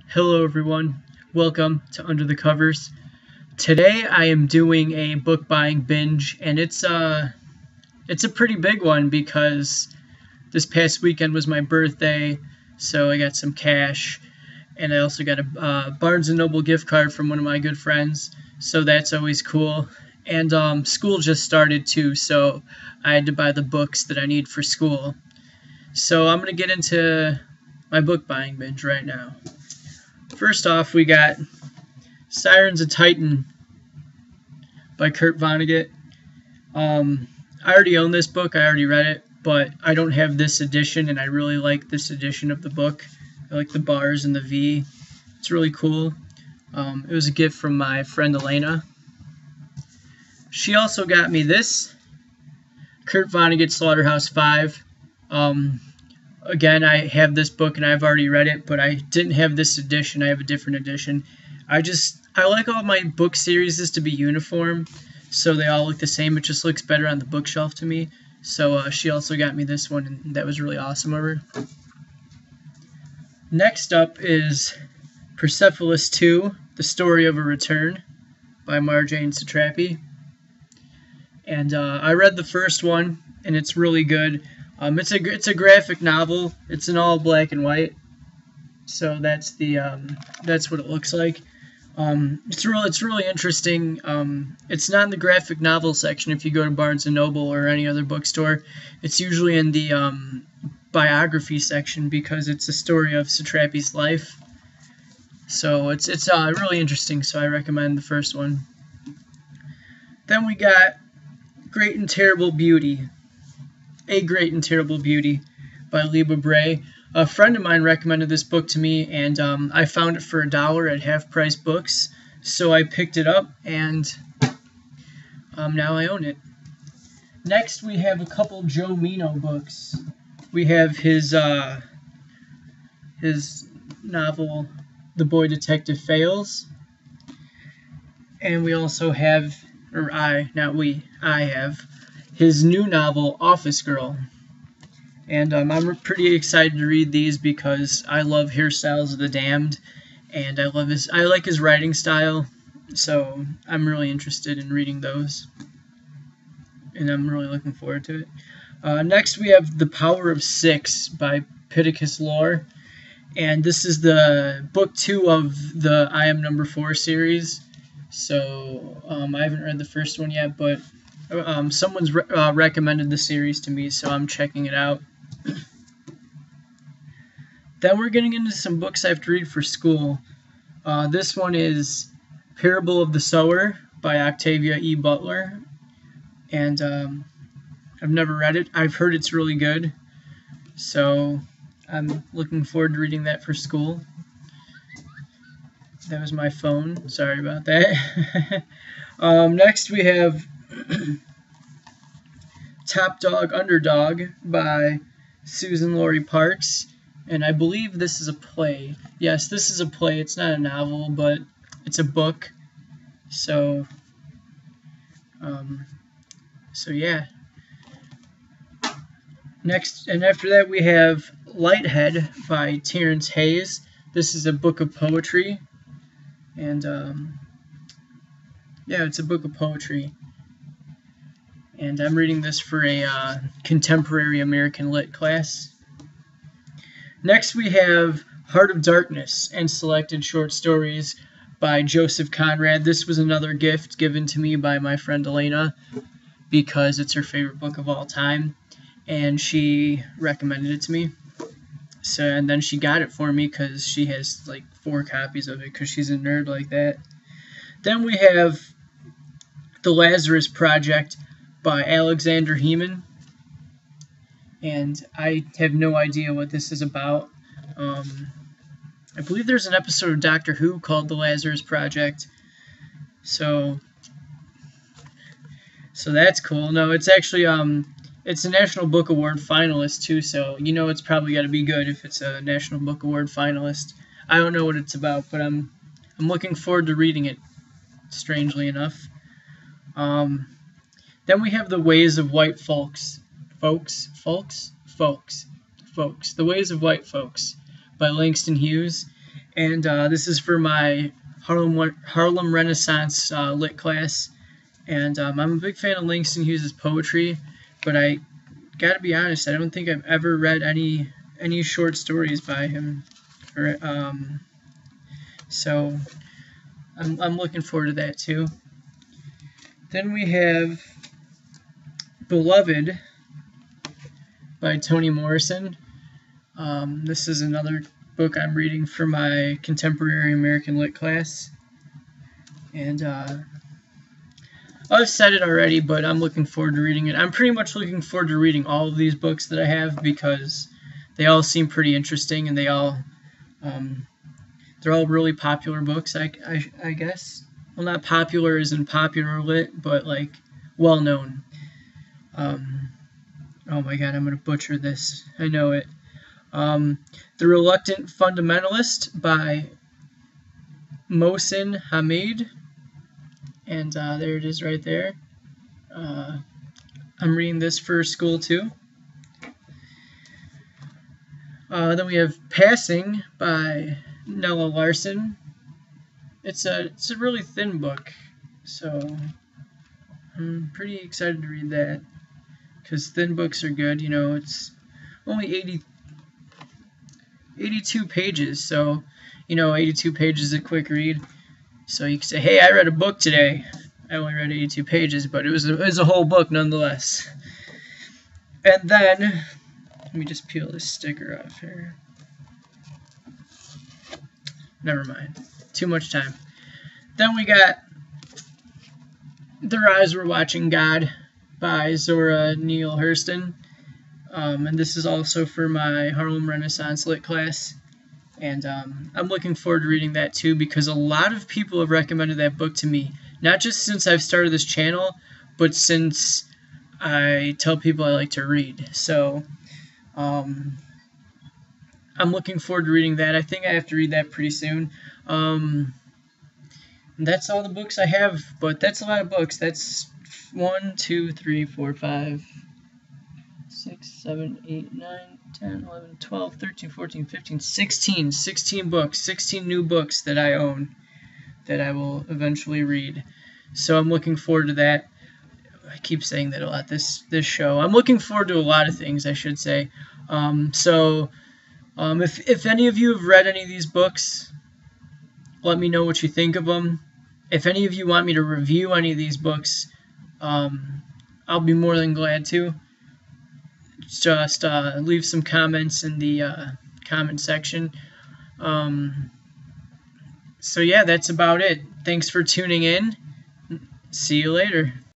Hello everyone, welcome to Under the Covers. Today I am doing a book buying binge, and it's a pretty big one because this past weekend was my birthday, so I got some cash, and I also got a Barnes & Noble gift card from one of my good friends, so that's always cool. And school just started too, so I had to buy the books that I need for school. So I'm going to get into my book buying binge right now. First off, we got Sirens of Titan by Kurt Vonnegut. I already own this book. I already read it, but I don't have this edition, and I really like this edition of the book. I like the bars and the V. It's really cool. It was a gift from my friend Elena. She also got me this, Kurt Vonnegut Slaughterhouse-Five. Again, I have this book and I've already read it, but I didn't have this edition. I have a different edition. I like all my book series to be uniform, so they all look the same. It just looks better on the bookshelf to me. So she also got me this one, and that was really awesome of her. Next up is Persepolis 2, The Story of a Return by Marjane Satrapi. And I read the first one, and it's really good. It's a graphic novel. It's in all black and white, so that's what it looks like. It's really interesting. It's not in the graphic novel section if you go to Barnes & Noble or any other bookstore. It's usually in the biography section because it's a story of Satrapi's life. So it's really interesting. So I recommend the first one. Then we got Great and Terrible Beauty. A Great and Terrible Beauty by Liba Bray. A friend of mine recommended this book to me, and I found it for $1 at Half Price Books, so I picked it up, and now I own it. Next, we have a couple Joe Meno books. We have his novel, The Boy Detective Fails, and we also have, I have his new novel, Office Girl. And I'm pretty excited to read these because I love Hairstyles of the Damned, and I like his writing style, so I'm really interested in reading those, and I'm really looking forward to it. Next we have The Power of Six by Pittacus Lore, and this is the book 2 of the I Am Number 4 series, so I haven't read the first one yet, but someone's recommended the series to me, so I'm checking it out. Then we're getting into some books I have to read for school. This one is Parable of the Sower by Octavia E. Butler, and I've never read it. I've heard it's really good, so I'm looking forward to reading that for school. That was my phone. Sorry about that. Next we have Top Dog Underdog by Suzan-Lori Parks, and I believe this is a play. Yes, this is a play. It's not a novel, but it's a book. So yeah. Next, and after that we have Lighthead by Terrence Hayes. This is a book of poetry, and yeah, it's a book of poetry. And I'm reading this for a contemporary American Lit class. Next we have Heart of Darkness and Selected Short Stories by Joseph Conrad. This was another gift given to me by my friend Elena because it's her favorite book of all time, and she recommended it to me. So, and then she got it for me because she has like 4 copies of it because she's a nerd like that. Then we have The Lazarus Project by Alexander Heeman, and I have no idea what this is about. I believe there's an episode of Doctor Who called The Lazarus Project, so that's cool. No, it's actually it's a National Book Award finalist too, so you know it's probably got to be good if it's a National Book Award finalist. I don't know what it's about, but I'm looking forward to reading it, strangely enough. Then we have The Ways of White Folks. The Ways of White Folks by Langston Hughes. and this is for my Harlem Renaissance lit class. And I'm a big fan of Langston Hughes' poetry, but I gotta be honest, I don't think I've ever read any short stories by him. So I'm looking forward to that too. Then we have Beloved by Toni Morrison. This is another book I'm reading for my contemporary American lit class, and I've said it already, but I'm looking forward to reading it. I'm pretty much looking forward to reading all of these books that I have because they all seem pretty interesting, and they're all really popular books. I guess. Well, not popular as in popular lit, but like well known. Oh my God, I'm gonna butcher this. I know it. The Reluctant Fundamentalist by Mohsin Hamid. And there it is right there. I'm reading this for school too. Then we have Passing by Nella Larson. It's a really thin book, so I'm pretty excited to read that because thin books are good. You know, it's only 82 pages, so 82 pages is a quick read. So you can say, hey, I read a book today. I only read 82 pages, but it was a whole book nonetheless. And then, let me just peel this sticker off here. Never mind. Too much time. Then we got Their Eyes Were Watching God by Zora Neale Hurston. And this is also for my Harlem Renaissance lit class. And I'm looking forward to reading that too because a lot of people have recommended that book to me. Not just since I've started this channel, but since I tell people I like to read. So I'm looking forward to reading that. I think I have to read that pretty soon. That's all the books I have, but that's a lot of books. That's 1, 2, 3, 4, 5, 6, 7, 8, 9, 10, 11, 12, 13, 14, 15, 16 books, 16 new books that I own that I will eventually read. So I'm looking forward to that. I keep saying that a lot this show. I'm looking forward to a lot of things, I should say. If any of you have read any of these books, let me know what you think of them. If any of you want me to review any of these books, I'll be more than glad to. Just leave some comments in the comment section. So yeah, that's about it. Thanks for tuning in. See you later.